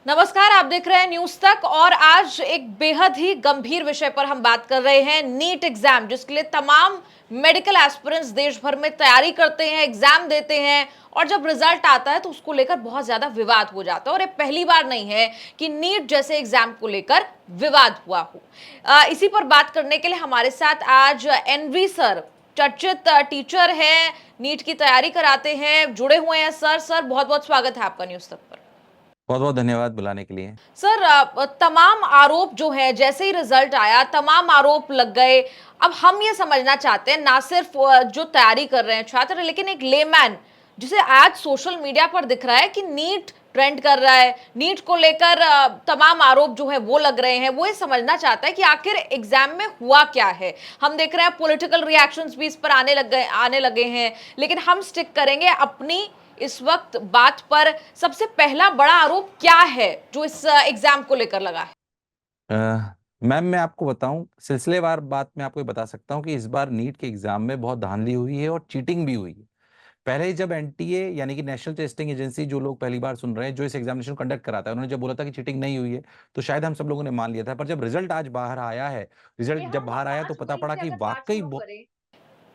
नमस्कार, आप देख रहे हैं न्यूज तक और आज एक बेहद ही गंभीर विषय पर हम बात कर रहे हैं। नीट एग्जाम, जिसके लिए तमाम मेडिकल एस्पिरेंट्स देश भर में तैयारी करते हैं, एग्जाम देते हैं और जब रिजल्ट आता है तो उसको लेकर बहुत ज्यादा विवाद हो जाता है। और ये पहली बार नहीं है कि नीट जैसे एग्जाम को लेकर विवाद हुआ हो। इसी पर बात करने के लिए हमारे साथ आज एनवी सर, चर्चित टीचर हैं, नीट की तैयारी कराते हैं, जुड़े हुए हैं। सर बहुत बहुत स्वागत है आपका न्यूज तक पर। बहुत बहुत धन्यवाद बुलाने के लिए। सर, तमाम आरोप जो है, जैसे ही रिजल्ट आया तमाम आरोप लग गए। अब हम ये समझना चाहते हैं, ना सिर्फ जो तैयारी कर रहे हैं छात्र, लेकिन एक लेमैन जिसे आज सोशल मीडिया पर दिख रहा है कि नीट ट्रेंड कर रहा है, नीट को लेकर तमाम आरोप जो है वो लग रहे हैं। वो ये समझना चाहता है कि आखिर एग्जाम में हुआ क्या है। हम देख रहे हैं पॉलिटिकल रिएक्शंस भी इस पर आने लगे हैं, लेकिन हम स्टिक करेंगे अपनी इस वक्त बात पर। सबसे पहला बड़ा आरोप क्या है जो इस एग्जाम को लेकर लगा है? मैम, मैं आपको बताऊं, सिलसिलेवार बात मैं आपको ये बता सकता हूं कि इस बार नीट के एग्जाम में बहुत धांधली हुई है और चीटिंग भी हुई है। पहले ही जब एनटीए यानी कि नेशनल टेस्टिंग एजेंसी, जो लोग पहली बार सुन रहे हैं, जो इस एग्जामिनेशन कंडक्ट कराता है, उन्होंने जब बोला था कि चीटिंग नहीं हुई है तो शायद हम सब लोगों ने मान लिया था। पर जब रिजल्ट आज बाहर आया है, रिजल्ट जब बाहर आया तो पता पड़ा कि वाकई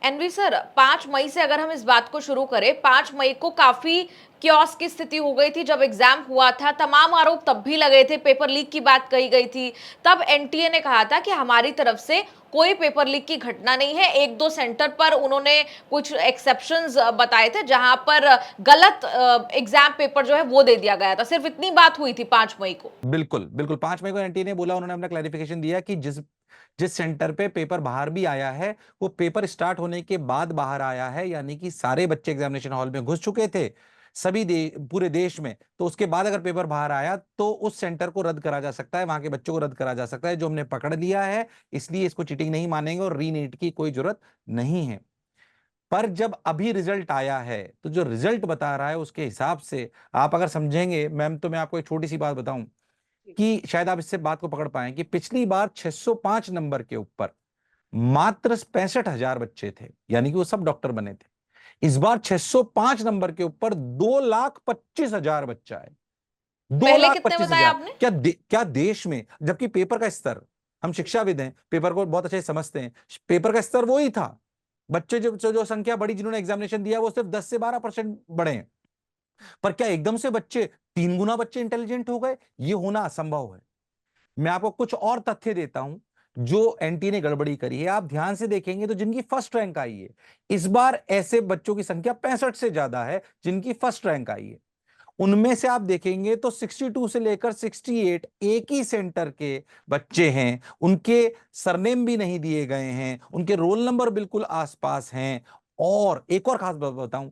एनवी सर, 5 मई से अगर हम इस बात को शुरू करें, 5 मई को काफी क्योस की स्थिति हो गई थी जब एग्जाम हुआ था। तमाम आरोप तब भी लगे थे, पेपर लीक की बात कही गई थी। तब एनटीए ने कहा था कि हमारी तरफ से कोई पेपर लीक की घटना नहीं है। एक दो सेंटर पर उन्होंने कुछ एक्सेप्शंस बताए थे जहां पर गलत एग्जाम पेपर जो है वो दे दिया गया था। सिर्फ इतनी बात हुई थी 5 मई को। बिल्कुल बिल्कुल 5 मई को एनटीए ने बोला, उन्होंने अपना क्लैरिफिकेशन दिया कि जिस जिस सेंटर पे पेपर बाहर भी आया है, वो पेपर स्टार्ट होने के बाद बाहर आया है, यानी कि सारे बच्चे एग्जामिनेशन हॉल में घुस चुके थे पूरे देश में। तो उसके बाद अगर पेपर बाहर आया तो उस सेंटर को रद्द करा जा सकता है, वहां के बच्चों को रद्द करा जा सकता है, जो हमने पकड़ लिया है। इसलिए इसको चीटिंग नहीं मानेंगे और रीनीट की कोई जरूरत नहीं है। पर जब अभी रिजल्ट आया है तो जो रिजल्ट बता रहा है उसके हिसाब से आप अगर समझेंगे मैम, तो मैं आपको एक छोटी सी बात बताऊं कि शायद आप इससे बात को पकड़ पाए कि पिछली बार 605 नंबर के ऊपर मात्र 65,000 बच्चे थे, यानी कि वो सब डॉक्टर बने थे। इस बार 605 नंबर के ऊपर 2,25,000 बच्चा है। दो पहले लाख कितने पच्चीस बताया हजार आपने? क्या देश में, जबकि पेपर का स्तर, हम शिक्षाविद हैं, पेपर को बहुत अच्छे से समझते हैं, पेपर का स्तर वो ही था। बच्चे जो संख्या बढ़ी जिन्होंने एग्जामिनेशन दिया, वो सिर्फ 10 से 12% बढ़े हैं। पर क्या एकदम से बच्चे 3 गुना बच्चे इंटेलिजेंट हो गए? ये होना असंभव है। मैं आपको कुछ और तथ्य देता हूं जो एनटी ने गड़बड़ी करी है। आप ध्यान से देखेंगे तो जिनकी फर्स्ट रैंक आई है, इस बार ऐसे बच्चों की संख्या 65 से ज्यादा है जिनकी फर्स्ट रैंक आई है। उनमें से आप देखेंगे तो 62 से लेकर 68 एक ही सेंटर के बच्चे हैं। उनके सरनेम भी नहीं दिए गए हैं, उनके रोल नंबर बिल्कुल आसपास हैं। और एक और खास बात बताऊं,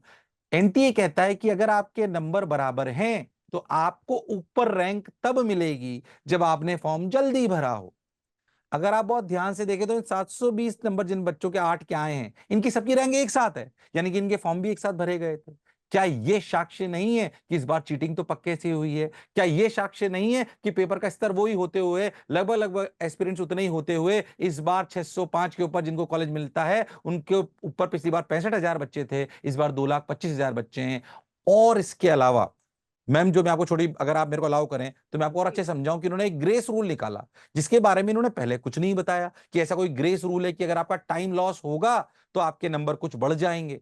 एनटीए कहता है कि अगर आपके नंबर बराबर हैं तो आपको ऊपर रैंक तब मिलेगी जब आपने फॉर्म जल्दी भरा हो। अगर आप बहुत ध्यान से देखें तो इन 720 नंबर जिन बच्चों के 8 के आए हैं, इनकी सबकी रैंक एक साथ है, यानी कि इनके फॉर्म भी एक साथ भरे गए थे। क्या ये साक्ष्य नहीं है कि इस बार चीटिंग तो पक्के से हुई है? क्या ये साक्ष्य नहीं है कि पेपर का स्तर वही होते हुए, लगभग लगभग एस्पिरेंट्स उतने ही होते हुए, इस बार 605 के ऊपर जिनको कॉलेज मिलता है उनके ऊपर पिछली बार 65,000 बच्चे थे, इस बार 2,25,000 बच्चे हैं। और इसके अलावा मैम, जो मैं आपको छोटी, अगर आप मेरे को अलाउ करें तो मैं आपको और अच्छे से समझाऊं कि इन्होंने एक ग्रेस रूल निकाला, जिसके बारे में इन्होंने पहले कुछ नहीं बताया कि ऐसा कोई ग्रेस रूल है कि अगर आपका टाइम लॉस होगा तो आपके नंबर कुछ बढ़ जाएंगे।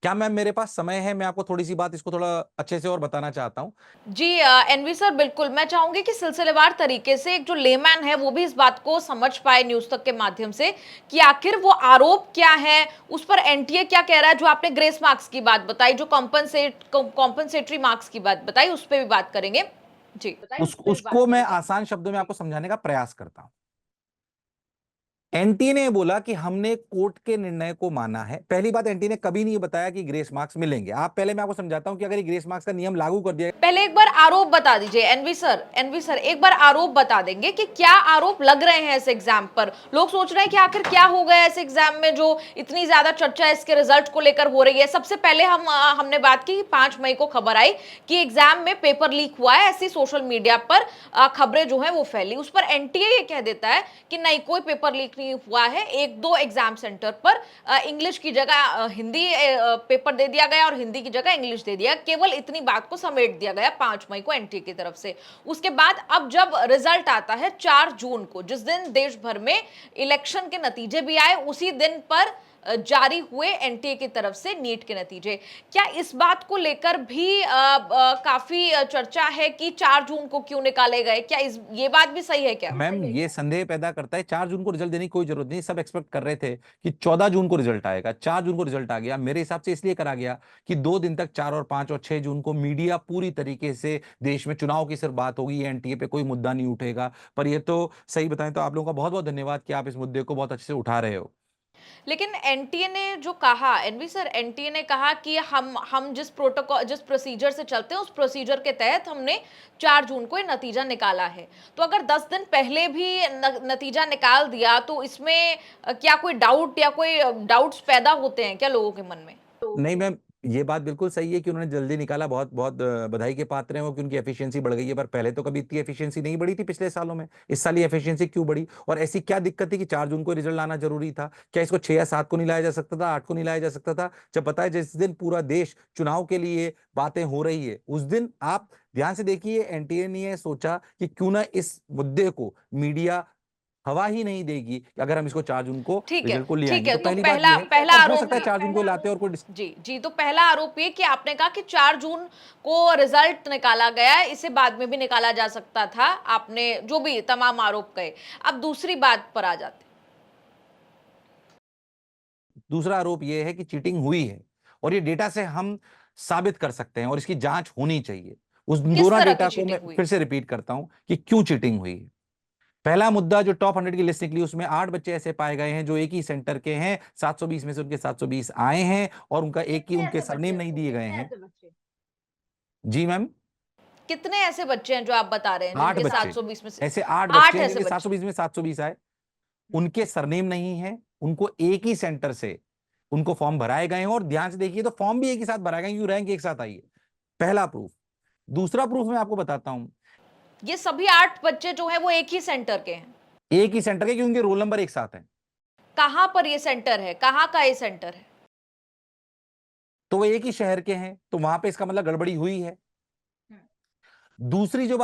क्या मैम मेरे पास समय है? मैं आपको थोड़ी सी बात इसको थोड़ा अच्छे से और बताना चाहता हूं। जी एनवी सर, बिल्कुल। मैं चाहूंगी कि सिलसिलेवार तरीके से एक जो लेमैन है वो भी इस बात को समझ पाए न्यूज तक के माध्यम से कि आखिर वो आरोप क्या है, उस पर एनटीए क्या कह रहा है। जो आपने ग्रेस मार्क्स की बात बताई, जो कॉम्पनसेटरी मार्क्स की बात बताई, उस पर भी बात करेंगे। जी उसको मैं आसान शब्दों में आपको समझाने का प्रयास करता हूं। एनटी ने बोला कि हमने कोर्ट के निर्णय को माना है। पहली बात, एनटी ने कभी नहीं बताया कि ग्रेस मार्क्स मिलेंगे। आप पहले, मैं आपको समझाता हूं कि अगर ये ग्रेस मार्क्स का नियम लागू कर दिया, पहले एक बार आरोप बता दीजिए एनवी सर एक बार आरोप बता देंगे कि क्या आरोप लग रहे हैं इस एग्जाम पर। लोग सोच रहे हैं कि आखिर क्या हो गया इस एग्जाम में जो इतनी ज्यादा चर्चा इसके रिजल्ट को लेकर हो रही है। सबसे पहले हमने बात की, 5 मई को खबर आई कि एग्जाम में पेपर लीक हुआ है। ऐसी सोशल मीडिया पर खबरें जो है वो फैली, उस पर एनटीए ये कह देता है कि नहीं, कोई पेपर लीक नहीं नहीं हुआ है। एक दो एग्जाम सेंटर पर इंग्लिश की जगह हिंदी पेपर दे दिया गया और हिंदी की जगह इंग्लिश दे दिया, केवल इतनी बात को समेट दिया गया 5 मई को एनटीए की तरफ से। उसके बाद अब जब रिजल्ट आता है 4 जून को, जिस दिन देश भर में इलेक्शन के नतीजे भी आए, उसी दिन पर जारी हुए एनटीए की तरफ से नीट के नतीजे। क्या इस बात को लेकर भी काफी चर्चा है कि 4 जून को क्यों निकाले गए? क्या ये बात भी सही है क्या? मैम ये संदेह पैदा करता है। 4 जून को रिजल्ट देने की कोई जरूरत नहीं, सब एक्सपेक्ट कर रहे थे कि 14 जून को रिजल्ट आएगा। 4 जून को रिजल्ट आ गया, मेरे हिसाब से इसलिए करा गया कि 2 दिन तक 4 और 5 और 6 जून को मीडिया पूरी तरीके से देश में चुनाव की सिर्फ बात होगी, एनटीए पे कोई मुद्दा नहीं उठेगा। पर ये तो सही बताएं तो आप लोगों का बहुत बहुत धन्यवाद कि आप इस मुद्दे को बहुत अच्छे से उठा रहे हो। लेकिन एनटीए ने जो कहा, एनवी सर, एनटीए ने कहा कि हम जिस प्रोटोकॉल, जिस प्रोसीजर से चलते हैं, उस प्रोसीजर के तहत हमने 4 जून को ये नतीजा निकाला है। तो अगर 10 दिन पहले भी नतीजा निकाल दिया तो इसमें क्या कोई डाउट या कोई डाउट्स पैदा होते हैं क्या लोगों के मन में? नहीं मैम, ये बात बिल्कुल सही है कि उन्होंने जल्दी निकाला, बहुत बहुत बधाई के पात्र हैं वो कि उनकी एफिशिएंसी बढ़ गई है। पर पहले तो कभी इतनी एफिशिएंसी नहीं बढ़ी थी पिछले सालों में, इस साल ये एफिशिएंसी क्यों बढ़ी? और ऐसी क्या दिक्कत थी कि 4 जून को रिजल्ट लाना जरूरी था? क्या इसको 6 या 7 को नहीं लाया जा सकता था, 8 को नहीं लाया जा सकता था? जब पता है जिस दिन पूरा देश चुनाव के लिए बातें हो रही है, उस दिन आप ध्यान से देखिए, एनटीए ने ये सोचा कि क्यों ना इस मुद्दे को मीडिया हवा ही नहीं देगी अगर हम इसको 4 जून को ठीक है, रिजल्ट को ले ठीक आएंगे। है। तो तो पहली बात पहला ये है, पहला और हो आरोप सकता है 4 जून को लाते और कोई जी जी, तो पहला आरोप ये कि आपने कहा कि 4 जून को रिजल्ट निकाला गया, इसे बाद में भी निकाला जा सकता था, आपने जो भी तमाम आरोप कहे। अब दूसरी बात पर आ जाते। दूसरा आरोप यह है कि चीटिंग हुई है और ये डेटा से हम साबित कर सकते हैं और इसकी जांच होनी चाहिए। उस किस दोनों तरह की डेटा को मैं चीटिंग हुई? फिर से रिपीट करता हूं कि क्यों चीटिंग हुई है। पहला मुद्दा, जो टॉप 100 की लिस्ट निकली उसमें 8 बच्चे ऐसे पाए गए हैं जो एक ही सेंटर के हैं, 720 में से उनके 720 आए हैं और उनका एक ही उनके सरनेम नहीं दिए गए हैं। जी मैम, कितने ऐसे बच्चे हैं जो आप बता रहे हैं 8 जिनके बच्चे, 720 में से? ऐसे 8 8 बच्चे हैं ऐसे जिनके बच्चे। 720 में 720 आए, उनके सरनेम नहीं है, उनको एक ही सेंटर से उनको फॉर्म भराए गए हैं। और ध्यान से देखिए तो फॉर्म भी एक ही साथ भराए गए, क्योंकि रैंक एक साथ आई है। पहला प्रूफ। दूसरा प्रूफ मैं आपको बताता हूं, ये सभी 8 बच्चे जो हैं वो एक ही सेंटर के हैं। एक ही सेंटर के, क्योंकि उनके रोल नंबर एक साथ हैं। कहां पर ये सेंटर है, कहां का ये सेंटर है? तो वो एक ही शहर के हैं, तो वहां पे इसका मतलब गड़बड़ी हुई है। दूसरी जो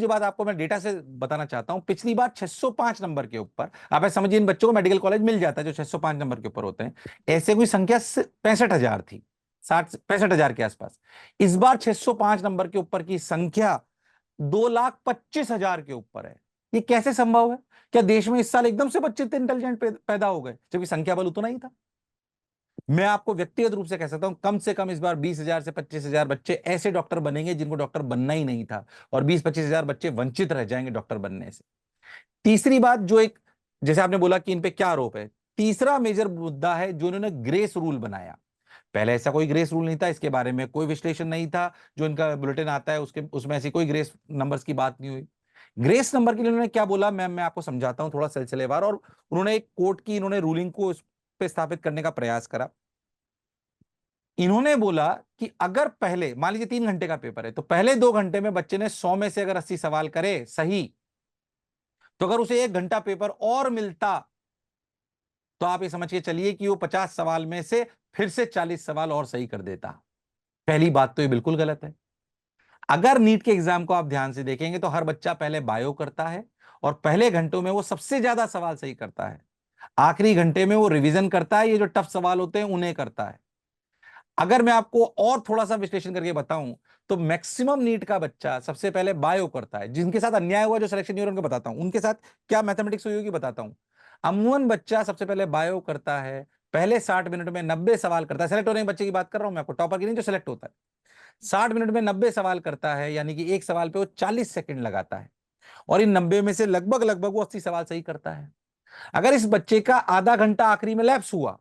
बात आपको मैं डेटा से बताना चाहता हूं, पिछली बार 605 नंबर के ऊपर, आप ऐसे समझिए इन बच्चों को मेडिकल कॉलेज मिल जाता है जो 605 नंबर के ऊपर होते हैं, ऐसे कोई संख्या 65,000 थी, 65,000 के आसपास। इस बार 605 नंबर के ऊपर की संख्या 2,25,000 के ऊपर है। ये कैसे संभव है? क्या देश में इस साल एकदम से बच्चे इतने इंटेलिजेंट पैदा हो गए जबकि संख्या बल उतना ही था? मैं आपको व्यक्तिगत रूप से कह सकता हूं, कम से कम इस बार 20,000 से 25,000 बच्चे ऐसे डॉक्टर बनेंगे जिनको डॉक्टर बनना ही नहीं था, और 20-25,000 बच्चे वंचित रह जाएंगे डॉक्टर बनने से। तीसरी बात, जो एक, जैसे आपने बोला कि इन पे क्या आरोप है, तीसरा मेजर मुद्दा है जो इन्होंने ग्रेस रूल बनाया। पहले ऐसा कोई ग्रेस रूल नहीं था, इसके बारे में कोई विश्लेषण नहीं था। जो इनका बुलेटिन आता है उसके उसमें ऐसी कोई ग्रेस नंबर्स की बात नहीं हुई। ग्रेस नंबर के लिए उन्होंने क्या बोला, मैं आपको समझाता हूं थोड़ा सिलसिलेवार। और उन्होंने एक कोर्ट की इन्होंने रूलिंग को उस पे स्थापित करने का प्रयास करा। इन्होंने बोला कि अगर पहले, मान लीजिए 3 घंटे का पेपर है, तो पहले 2 घंटे में बच्चे ने 100 में से अगर 80 सवाल करे सही, तो अगर उसे 1 घंटा पेपर और मिलता तो आप ये समझ के चलिए कि वो 50 सवाल में से फिर से 40 सवाल और सही कर देता। पहली बात तो ये बिल्कुल गलत है। अगर नीट के एग्जाम को आप ध्यान से देखेंगे तो हर बच्चा पहले बायो करता है और पहले घंटों में वो सबसे ज्यादा सवाल सही करता है, आखिरी घंटे में वो रिवीजन करता है, ये जो टफ सवाल होते हैं उन्हें करता है। अगर मैं आपको और थोड़ा सा विश्लेषण करके बताऊं तो मैक्सिमम नीट का बच्चा सबसे पहले बायो करता है। जिनके साथ अन्याय हुआ, जो सिलेक्शन नहीं हो रहा, उनको बताता हूं उनके साथ क्या मैथमेटिक्स हुई होगी, बताता हूं। अमूमन बच्चा सबसे पहले बायो करता है, पहले 60 मिनट में 90 सवाल करता है। सेलेक्ट होने के बच्चे की बात कर रहा हूं मैं, आपको टॉपर की नहीं, जो सेलेक्ट होता है। 60 मिनट में 90 सवाल करता है, यानी कि एक सवाल पे वो 40 सेकंड लगाता है, और इन 90 में से लगभग लगभग वो 80 सवाल सही करता है। अगर इस बच्चे का आधा घंटा आखिरी में लैप्स हुआ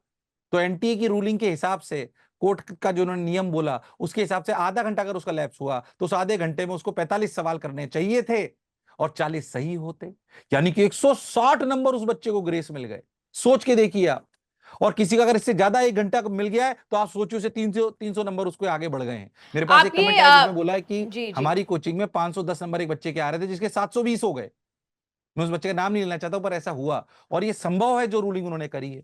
तो एनटीए की रूलिंग के हिसाब से, कोर्ट का जो उन्होंने नियम बोला उसके हिसाब से, आधा घंटा अगर उसका लैप्स हुआ तो उस आधे घंटे में उसको 45 सवाल करने चाहिए थे और 40 सही होते, यानी कि 160 नंबर उस बच्चे को ग्रेस मिल गए। सोच के देखिए आप। और किसी का अगर इससे ज्यादा 1 घंटा मिल गया है तो आप सोचिए उसे 300 नंबर उसको आगे बढ़ गए हैं। मेरे पास एक आप ये कमेंट आया जिसमें बोला है कि जी जी, हमारी कोचिंग में 510 नंबर एक बच्चे के आ रहे थे जिसके 720 हो गए। मैं उस बच्चे का नाम नहीं लेना चाहता हूं, पर ऐसा हुआ और ये संभव है जो रूलिंग उन्होंने करी है।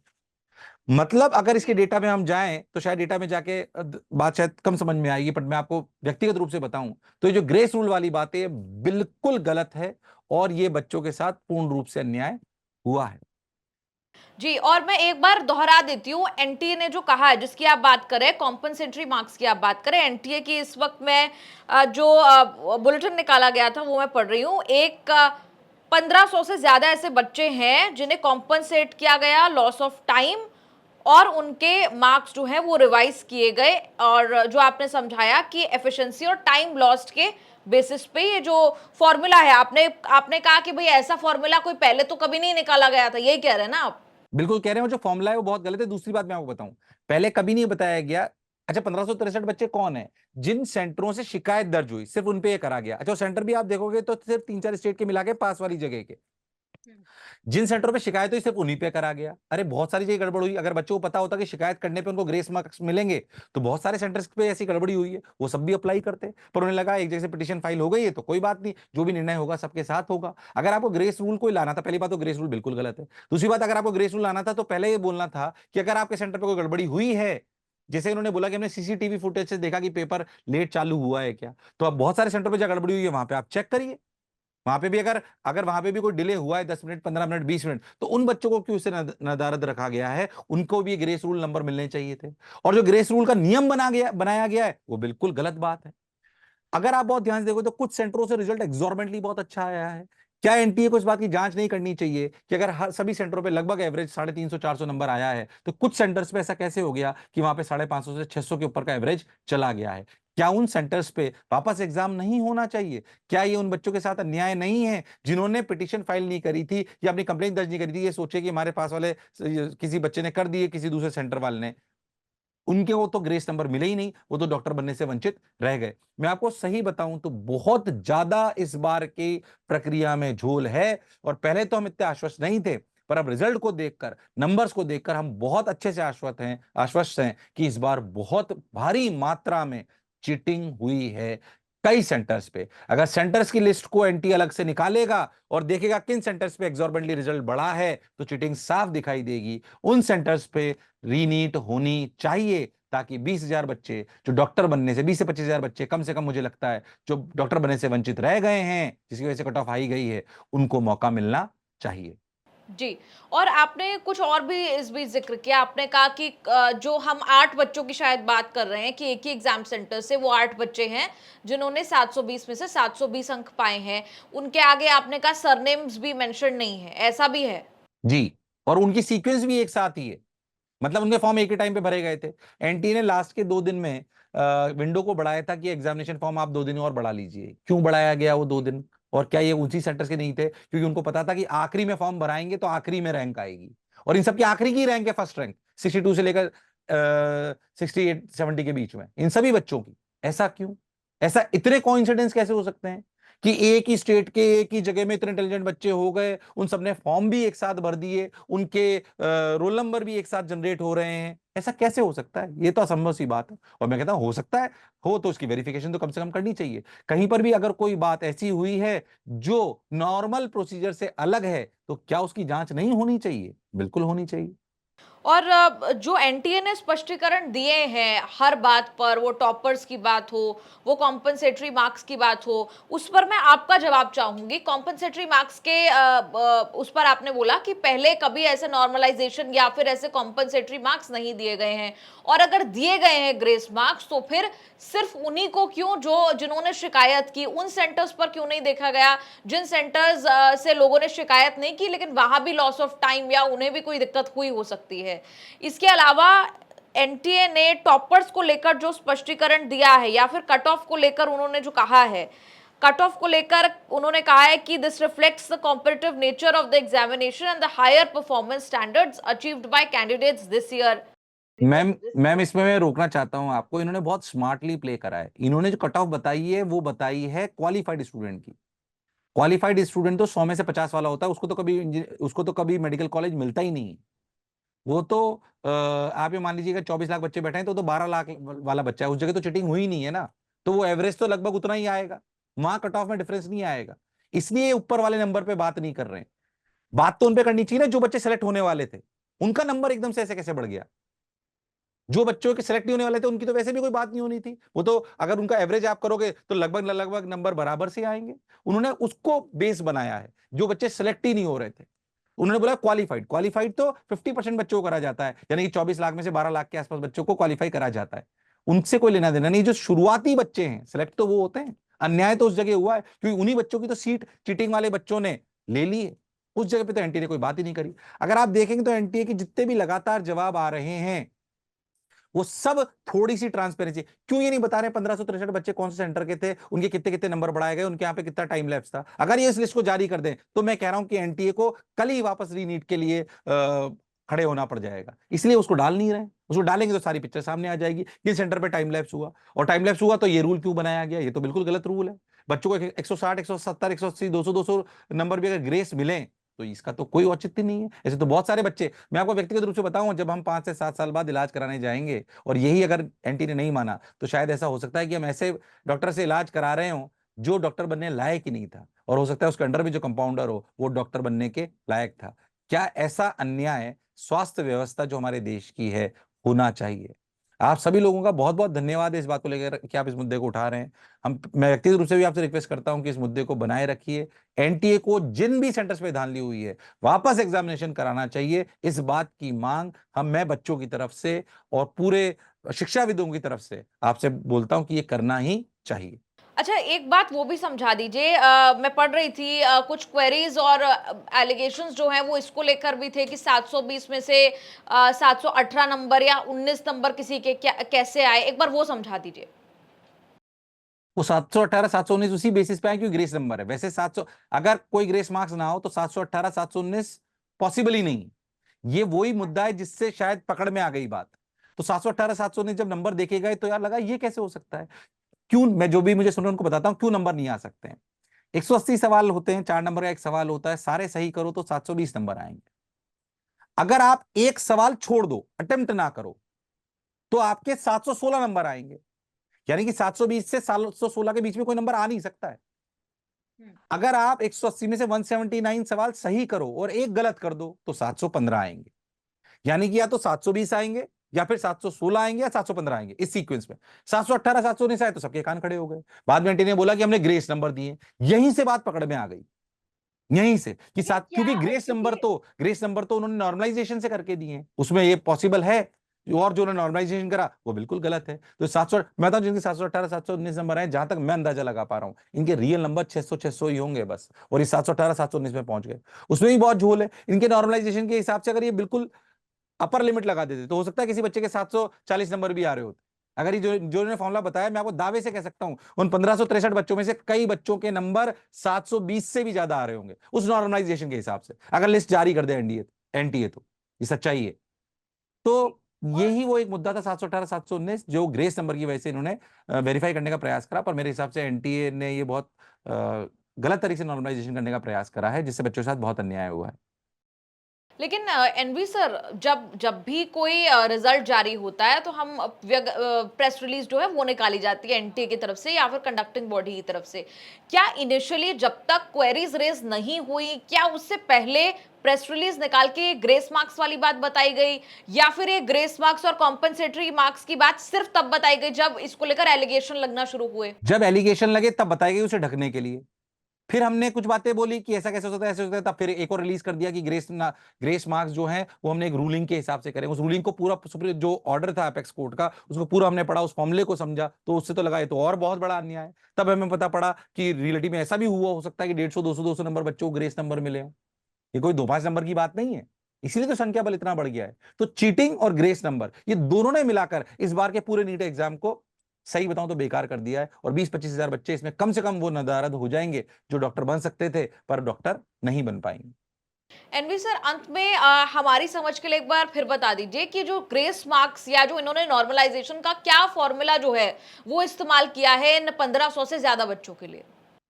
मतलब अगर इसके डेटा में हम जाएं तो शायद डेटा में जाके बात शायद कम समझ में आएगी, पर मैं आपको व्यक्तिगत रूप से बताऊं तो ये जो ग्रेस रूल वाली बात है बिल्कुल गलत है और ये बच्चों के साथ पूर्ण रूप से अन्याय हुआ है। जी, और मैं एक बार दोहरा देती हूँ, एनटीए ने जो कहा है, जिसकी आप बात करें, कॉम्पनसेटरी मार्क्स की आप बात करें, एनटीए की इस वक्त में जो बुलेटिन निकाला गया था वो मैं पढ़ रही हूँ। 1500 से ज्यादा ऐसे बच्चे हैं जिन्हें कॉम्पनसेट किया गया, लॉस ऑफ टाइम, और उनके मार्क्स जो है वो रिवाइज किए गए। और जो आपने समझाया कि एफिशिएंसी और टाइम लॉस्ट के बेसिस पे ये जो फॉर्मूला है, आपने आपने कहा कि भाई ऐसा फॉर्मूला कोई पहले तो कभी नहीं निकाला गया था, यही कह रहे हैं ना आप? बिल्कुल कह रहे हैं, जो फॉर्मूला है वो बहुत गलत है। दूसरी बात मैं आपको बताऊं, पहले कभी नहीं बताया गया। अच्छा, 1563 बच्चे कौन है? जिन सेंटरों से शिकायत दर्ज हुई सिर्फ उन पे ये करा गया। अच्छा, सेंटर भी आप देखोगे तो सिर्फ 3-4 स्टेट के मिला के पास वाली जगह के, जिन सेंटरों पे शिकायत हुई सिर्फ उन्हीं पे करा गया। अरे बहुत सारी जगह गड़बड़ हुई। अगर बच्चों को पता होता कि शिकायत करने पे उनको ग्रेस मार्क्स मिलेंगे तो बहुत सारे सेंटर्स पे ऐसी गड़बड़ी हुई है वो सब भी अप्लाई करते, पर उन्हें लगा एक जगह से पिटीशन फाइल हो गई है तो कोई बात नहीं, जो भी निर्णय होगा सबके साथ होगा। अगर आपको ग्रेस रूल कोई लाना था, पहली बात तो ग्रेस रूल बिल्कुल गलत है। दूसरी बात, अगर आपको ग्रेस रूल लाना था तो पहले ये बोलना था कि अगर आपके सेंटर पर कोई गड़बड़ी हुई है, जैसे उन्होंने बोला कि हमने सीसीटीवी फुटेज से देखा कि पेपर लेट चालू हुआ है क्या, तो अब बहुत सारे सेंटर पर जहां गड़बड़ी हुई है वहां पे आप चेक करिए। वहां पे भी अगर अगर वहां पे भी कोई डिले हुआ है 10 मिनट, 15 मिनट, 20 मिनट, तो उन बच्चों को क्यों से नदारद रखा गया है? उनको भी ग्रेस रूल नंबर मिलने चाहिए थे। और जो ग्रेस रूल का नियम बनाया गया है वो बिल्कुल गलत बात है। अगर आप बहुत ध्यान से देखो तो कुछ सेंटरों से रिजल्ट एग्जॉर्बिटेंटली बहुत अच्छा आया है। क्या एनटीए को इस बात की जांच नहीं करनी चाहिए कि अगर हर सभी सेंटरों पे लगभग एवरेज 350-400 नंबर आया है तो कुछ सेंटर्स पे ऐसा कैसे हो गया कि वहां पे 550 से 600 के ऊपर का एवरेज चला गया है? क्या उन सेंटर्स पे वापस एग्जाम नहीं होना चाहिए? क्या ये उन बच्चों के साथ अन्याय नहीं है जिन्होंने पिटीशन फाइल नहीं करी थी या अपनी कंप्लेंट दर्ज नहीं करी थी, ये सोचे कि हमारे पास वाले किसी बच्चे ने कर दिए, किसी दूसरे सेंटर वाले ने? उनके वो तो ग्रेस नंबर मिले ही नहीं, वो तो डॉक्टर बनने से वंचित रह गए। मैं आपको सही बताऊं तो बहुत ज्यादा इस बार की प्रक्रिया में झोल है और पहले तो हम इतने आश्वस्त नहीं थे, पर अब रिजल्ट को देखकर, नंबर्स को देखकर हम बहुत अच्छे से आश्वस्त हैं कि इस बार बहुत भारी मात्रा में चीटिंग हुई है कई सेंटर्स पे। अगर सेंटर्स की लिस्ट को एनटी अलग से निकालेगा और देखेगा किन सेंटर्स पे एग्जॉर्बिटेंटली रिजल्ट बढ़ा है तो चीटिंग साफ दिखाई देगी। उन सेंटर्स पे रीनीट होनी चाहिए ताकि 20,000 बच्चे जो डॉक्टर बनने से, 20 से 25,000 बच्चे कम से कम मुझे लगता है जो डॉक्टर बनने से वंचित रह गए हैं, जिसकी वजह से कट ऑफ हाई गई है, उनको मौका मिलना चाहिए। जी। और आपने कुछ और भी इस बीच ज़िक्र किया, आपने कहा कि जो हम 8 बच्चों की शायद बात कर रहे हैं कि एक ही एग्ज़ाम सेंटर से वो 8 बच्चे हैं, जिन्होंने 720 में से 720 अंक पाए हैं। उनके आगे आपने कहा सरनेम्स भी मेंशन नहीं है, ऐसा भी है? जी, और उनकी सीक्वेंस भी एक साथ ही है, मतलब उनके फॉर्म एक ही टाइम पे भरे गए थे। एनटी ने लास्ट के 2 दिन में विंडो को बढ़ाया था कि एग्जामिनेशन फॉर्म आप 2 दिन और बढ़ा लीजिए। क्यों बढ़ाया गया वो 2 दिन? और क्या ये उसी सेंटर्स के नहीं थे? क्योंकि उनको पता था कि आखिरी में फॉर्म भराएंगे तो आखिरी में रैंक आएगी, और इन सबकी आखिरी की रैंक है फर्स्ट रैंक, 62 से लेकर 68-70 के बीच में इन सभी बच्चों की। ऐसा क्यों? ऐसा इतने कोइंसिडेंस कैसे हो सकते हैं कि एक ही स्टेट के एक ही जगह में इतने इंटेलिजेंट बच्चे हो गए, उन सबने फॉर्म भी एक साथ भर दिए, उनके रोल नंबर भी एक साथ जनरेट हो रहे हैं? ऐसा कैसे हो सकता है? ये तो असंभव सी बात है। और मैं कहता हूं हो सकता है, हो तो उसकी वेरिफिकेशन तो कम से कम करनी चाहिए। कहीं पर भी अगर कोई बात ऐसी हुई है जो नॉर्मल प्रोसीजर से अलग है तो क्या उसकी जांच नहीं होनी चाहिए? बिल्कुल होनी चाहिए। और जो एनटीए ने स्पष्टीकरण दिए हैं हर बात पर, वो टॉपर्स की बात हो, वो कॉम्पनसेटरी मार्क्स की बात हो, उस पर मैं आपका जवाब चाहूंगी। कॉम्पनसेटरी मार्क्स के उस पर आपने बोला कि पहले कभी ऐसे नॉर्मलाइजेशन या फिर ऐसे कॉम्पनसेटरी मार्क्स नहीं दिए गए हैं, और अगर दिए गए हैं ग्रेस मार्क्स तो फिर सिर्फ उन्हीं को क्यों, जो जिन्होंने शिकायत की, उन सेंटर्स पर क्यों नहीं देखा गया जिन सेंटर्स से लोगों ने शिकायत नहीं की लेकिन वहां भी लॉस ऑफ टाइम या उन्हें भी कोई दिक्कत हुई हो सकती है? इसके अलावा एनटीए ने टॉपर्स को लेकर जो स्पष्टीकरण दिया है या फिर कट ऑफ को लेकर उन्होंने जो कहा है, कट ऑफ को लेकर उन्होंने कहा है कि this reflects the competitive nature of the examination and the higher performance standards achieved by candidates this year. Ma'am ma'am इसमें मैं रोकना चाहता हूं आपको। इन्होंने बहुत स्मार्टली प्ले करा है। इन्होंने जो कट ऑफ बताई है वो बताई है क्वालिफाइड स्टूडेंट की। क्वालिफाइड स्टूडेंट तो 100 में से 50 वाला होता है, उसको तो कभी मेडिकल कॉलेज मिलता ही नहीं है। वो तो आप ये मान लीजिएगा 24 लाख बच्चे बैठे हैं तो 12 लाख वाला बच्चा है, उस जगह तो चीटिंग हुई नहीं है ना, तो वो एवरेज तो लगभग उतना ही आएगा, वहां कट ऑफ में डिफरेंस नहीं आएगा। इसलिए ऊपर वाले नंबर पे बात नहीं कर रहे हैं। बात तो उन पे करनी चाहिए ना जो बच्चे सेलेक्ट होने वाले थे, उनका नंबर एकदम से ऐसे कैसे बढ़ गया? जो बच्चों के सेलेक्ट नहीं होने वाले थे उनकी तो वैसे भी कोई बात नहीं होनी थी, वो तो अगर उनका एवरेज आप करोगे तो लगभग लगभग नंबर बराबर से आएंगे। उन्होंने उसको बेस बनाया है, जो बच्चे सेलेक्ट ही नहीं हो रहे थे उन्होंने बोला क्वालिफाइड। क्वालिफाइड तो 50% बच्चों को करा जाता है, यानी कि 24 लाख में से 12 लाख के आसपास बच्चों को क्वालिफाई करा जाता है, उनसे कोई लेना देना नहीं। जो शुरुआती बच्चे हैं सेलेक्ट तो वो होते हैं। अन्याय तो उस जगह हुआ है क्योंकि उन्हीं बच्चों की तो सीट चीटिंग वाले बच्चों ने ले ली है। उस जगह पे तो एनटीए ने कोई बात ही नहीं करी। अगर आप देखेंगे तो एनटीए के जितने भी लगातार जवाब आ रहे हैं वो सब थोड़ी सी ट्रांसपेरेंसी। क्यों ये नहीं बता रहे 1563 बच्चे कौन से सेंटर के थे, उनके कितने कितने नंबर बढ़ाए गए, उनके यहाँ पे कितना टाइम लैप्स था? अगर ये इस लिस्ट को जारी कर दें तो मैं कह रहा हूं कि एनटीए को कल ही वापस रीनीट के लिए खड़े होना पड़ जाएगा। इसलिए उसको डाल नहीं रहे। उसको डालेंगे तो सारी पिक्चर सामने आ जाएगी किस सेंटर पे टाइम लैप्स हुआ, और टाइम लैप्स हुआ तो ये रूल क्यों बनाया गया? ये तो बिल्कुल गलत रूल है। बच्चों को 160, 170, 180, 200 नंबर भी अगर ग्रेस मिले तो इसका तो कोई औचित्य नहीं है। ऐसे तो बहुत सारे बच्चे, मैं आपको व्यक्तिगत रूप से बताऊं, जब हम 5 से 7 साल बाद इलाज कराने जाएंगे और यही अगर एनटी ने नहीं माना तो शायद ऐसा हो सकता है कि हम ऐसे डॉक्टर से इलाज करा रहे हो जो डॉक्टर बनने लायक ही नहीं था, और हो सकता है उसके अंडर भी जो कंपाउंडर हो वो डॉक्टर बनने के लायक था। क्या ऐसा अन्याय स्वास्थ्य व्यवस्था जो हमारे देश की है होना चाहिए? आप सभी लोगों का बहुत बहुत धन्यवाद है इस बात को लेकर कि आप इस मुद्दे को उठा रहे हैं। मैं व्यक्तिगत रूप से भी आपसे रिक्वेस्ट करता हूं कि इस मुद्दे को बनाए रखिए। एनटीए को जिन भी सेंटर्स पे धांधली हुई है वापस एग्जामिनेशन कराना चाहिए। इस बात की मांग मैं बच्चों की तरफ से और पूरे शिक्षाविदों की तरफ से आपसे बोलता हूं कि ये करना ही चाहिए। अच्छा, एक बात वो भी समझा दीजिए। मैं पढ़ रही थी कुछ क्वेरीज और एलिगेशंस जो हैं वो इसको लेकर भी थे कि 720 में से 718 नंबर या 19 नंबर किसी के क्या कैसे आए, एक बार वो समझा दीजिए। वो 718, 719 उसी बेसिस पे है क्योंकि ग्रेस नंबर है। वैसे 700 अगर कोई ग्रेस मार्क्स ना हो तो 718, 719 पॉसिबल ही नहीं। ये वही मुद्दा है जिससे शायद पकड़ में आ गई बात। तो 718, 719 जब नंबर देखे गए तो यार लगा ये कैसे हो सकता है? क्यों? मैं जो भी मुझे सुन उनको बताता हूं क्यों नंबर नहीं आ सकते हैं। 180 सवाल होते हैं, 4 नंबर का एक सवाल होता है, सारे सही करो तो 720 नंबर आएंगे। अगर आप एक सवाल छोड़ दो, अटेम्प्ट ना करो, तो आपके 716 नंबर आएंगे। यानी कि 720 से 716 के बीच में कोई नंबर आ नहीं सकता है। अगर आप 180 में से 179 सवाल सही करो और एक गलत कर दो तो 715 आएंगे। यानी कि या तो 720 आएंगे या फिर 716 आएंगे या 715 आएंगे इस सीक्वेंस में। 718, 719 आए तो सबके कान खड़े हो गए। बाद में एंटी ने बोला कि हमने ग्रेस नंबर दिए। यहीं से बात पकड़ में आ गई, यहीं से कि साथ, क्योंकि ग्रेस नंबर तो उन्होंने नॉर्मलाइजेशन से करके दिए हैं, उसमें ये पॉसिबल है। और जो उन्होंने नॉर्मलाइजेशन करा वो बिल्कुल गलत है। तो 700, मैं बताऊं जिनके 718, 719 नंबर है, जहां तक मैं अंदाजा लगा पा रहा हूं इनके रियल नंबर 600, 600 ही होंगे बस, और ये 718, 719 में पहुंच गए। उसमें भी बहुत झोल है इनके नॉर्मलाइजेशन के हिसाब से। अगर ये बिल्कुल अपर लिमिट लगा देते तो हो सकता है किसी बच्चे के 740 नंबर भी आ रहे होते। अगर ये जो जो इन्होंने फॉर्मूला बताया, मैं आपको दावे से कह सकता हूं उन 1563 बच्चों में से कई बच्चों के नंबर 720 से भी ज्यादा आ रहे होंगे उस नॉर्मलाइजेशन के हिसाब से, अगर लिस्ट जारी कर दे एनटीए तो ये सच्चाई है। तो यही वो एक मुद्दा था 718, 719 जो ग्रेस नंबर की वजह से इन्होंने वेरीफाई करने का प्रयास करा, पर मेरे हिसाब से एनटीए ने ये बहुत गलत तरीके से नॉर्मलाइजेशन करने का प्रयास करा है, जिससे बच्चों के साथ बहुत अन्याय हुआ है। लेकिन एनवी सर, जब जब भी कोई रिजल्ट जारी होता है तो हम प्रेस रिलीज जो है वो निकाली जाती है एनटीए की तरफ से या फिर कंडक्टिंग बॉडी की तरफ से। क्या इनिशियली जब तक क्वेरीज रेज नहीं हुई, क्या उससे पहले प्रेस रिलीज निकाल के ग्रेस मार्क्स वाली बात बताई गई, या फिर ये ग्रेस मार्क्स और कॉम्पेंसेटरी मार्क्स की बात सिर्फ तब बताई गई जब इसको लेकर एलिगेशन लगना शुरू हुए? जब एलिगेशन लगे तब बताई गई, उसे ढकने के लिए। फिर हमने कुछ बातें बोली कि ऐसा कैसे हो सकता है, ऐसे हो सकता है, तब फिर एक और रिलीज कर दिया कि ग्रेस मार्क्स जो हैं वो हमने एक रूलिंग के हिसाब से करें। उस रूलिंग को पूरा जो ऑर्डर था अपेक्स कोर्ट का उसको पूरा हमने पढ़ा, उस फॉर्मूले को समझा, तो उससे तो लगा ये तो और बहुत बड़ा अन्याय है। तब हमें पता पड़ा कि रियलिटी में ऐसा भी हुआ हो सकता है कि 150, 200, 200 नंबर बच्चों को ग्रेस नंबर मिले हो। ये कोई 2-5 नंबर की बात नहीं है, इसीलिए तो संख्या बल इतना बढ़ गया है। तो चीटिंग और ग्रेस नंबर ये दोनों ने मिलाकर इस बार के पूरे नीट एग्जाम को सही बताऊं तो बेकार कर दिया है, और 20-25 हजार बच्चे इसमें कम से कम वो नदारद हो जाएंगे जो डॉक्टर बन सकते थे पर डॉक्टर नहीं बन पाएंगे। एनवी सर, अंत में हमारी समझ के लिए एक बार फिर बता दीजिए कि जो ग्रेस मार्क्स या जो इन्होंने नॉर्मलाइजेशन का क्या फॉर्मूला जो है वो इस्तेमाल किया है इन 1500 से ज्यादा बच्चों के लिए?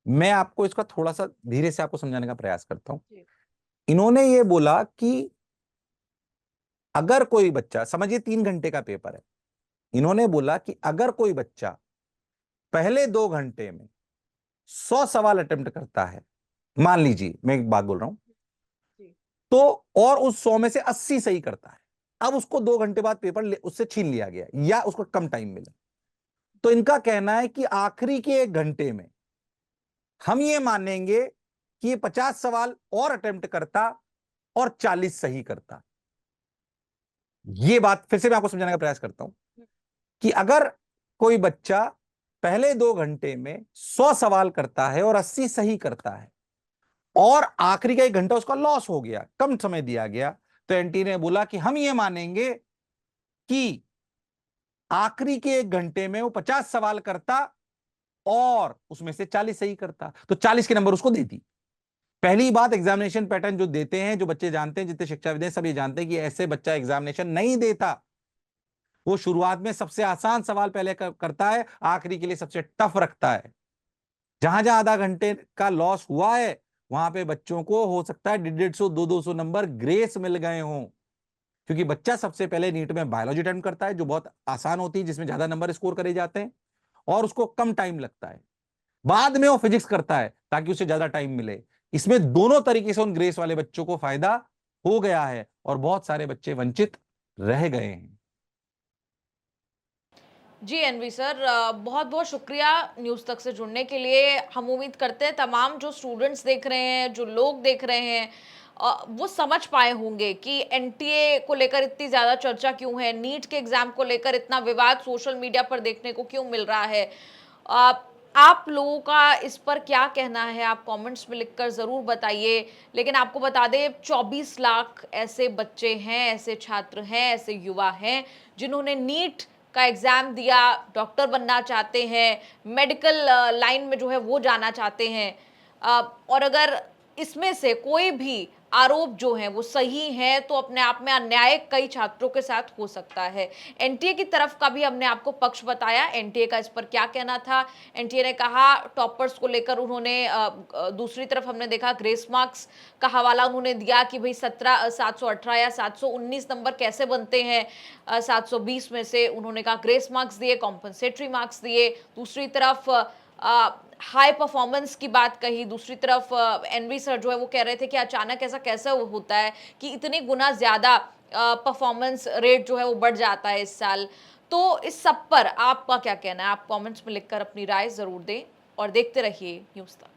मैं आपको इसका थोड़ा सा धीरे से आपको समझाने का प्रयास करता हूं। जी। इन्होंने ये बोला कि अगर कोई बच्चा, समझिए 3 घंटे का पेपर है, इन्होंने बोला कि अगर कोई बच्चा पहले 2 घंटे में 100 सवाल अटेम्प्ट करता है मान लीजिए मैं एक बात बोल रहा हूं, जी। तो और उस 100 में से 80 सही करता है, अब उसको 2 घंटे बाद पेपर उससे छीन लिया गया या उसको कम टाइम मिला, तो इनका कहना है कि आखिरी के 1 घंटे में हम ये मानेंगे कि ये 50 सवाल और अटेम्प्ट करता और 40 सही करता। ये बात फिर से मैं आपको समझाने का प्रयास करता हूं कि अगर कोई बच्चा पहले 2 घंटे में 100 सवाल करता है और 80 सही करता है और आखिरी का 1 घंटा उसका लॉस हो गया, कम समय दिया गया, तो एनटी ने बोला कि हम ये मानेंगे कि आखिरी के 1 घंटे में वो 50 सवाल करता और उसमें से 40 सही करता, तो 40 के नंबर उसको देती। पहली बात, एग्जामिनेशन पैटर्न जो देते हैं, जो बच्चे जानते हैं, जितने शिक्षाविद हैं सब ये जानते हैं कि ऐसे बच्चा एग्जामिनेशन नहीं देता। वो शुरुआत में सबसे आसान सवाल पहले करता है, आखिरी के लिए सबसे टफ रखता है। जहां जहां आधा घंटे का लॉस हुआ है वहां पे बच्चों को हो सकता है 150 200 नंबर ग्रेस मिल गए हों, क्योंकि बच्चा सबसे पहले नीट में बायोलॉजी अटेम्प्ट करता है जो बहुत आसान होती है, जिसमें ज्यादा नंबर स्कोर करे जाते हैं और उसको कम टाइम लगता है। बाद में वो फिजिक्स करता है ताकि उसे ज्यादा टाइम मिले। इसमें दोनों तरीके से उन ग्रेस वाले बच्चों को फायदा हो गया है और बहुत सारे बच्चे वंचित रह गए हैं। जी एनवी सर, बहुत बहुत शुक्रिया न्यूज़ तक से जुड़ने के लिए। हम उम्मीद करते हैं तमाम जो स्टूडेंट्स देख रहे हैं, जो लोग देख रहे हैं, वो समझ पाए होंगे कि एनटीए को लेकर इतनी ज़्यादा चर्चा क्यों है, नीट के एग्ज़ाम को लेकर इतना विवाद सोशल मीडिया पर देखने को क्यों मिल रहा है। अ, आप लोगों का इस पर क्या कहना है, आप कमेंट्स में लिखकर ज़रूर बताइए। लेकिन आपको बता दें 24 लाख ऐसे बच्चे हैं, ऐसे छात्र हैं, ऐसे युवा हैं जिन्होंने नीट का एग्ज़ाम दिया, डॉक्टर बनना चाहते हैं, मेडिकल लाइन में जो है वो जाना चाहते हैं। और अगर इसमें से कोई भी आरोप जो हैं वो सही हैं तो अपने आप में अन्याय कई छात्रों के साथ हो सकता है। एनटीए की तरफ का भी हमने आपको पक्ष बताया, एनटीए का इस पर क्या कहना था। एनटीए ने कहा टॉपर्स को लेकर उन्होंने दूसरी तरफ हमने देखा ग्रेस मार्क्स का हवाला उन्होंने दिया कि भाई 718 या 719 नंबर कैसे बनते हैं 720 में से। उन्होंने कहा ग्रेस मार्क्स दिए, कॉम्पनसेटरी मार्क्स दिए। दूसरी तरफ हाई परफॉर्मेंस की बात कही। दूसरी तरफ एनवी सर जो है वो कह रहे थे कि अचानक ऐसा कैसे होता है कि इतनी गुना ज़्यादा परफॉर्मेंस रेट जो है वो बढ़ जाता है इस साल। तो इस सब पर आपका क्या कहना है? आप कमेंट्स में लिखकर अपनी राय ज़रूर दें और देखते रहिए न्यूज़ तक।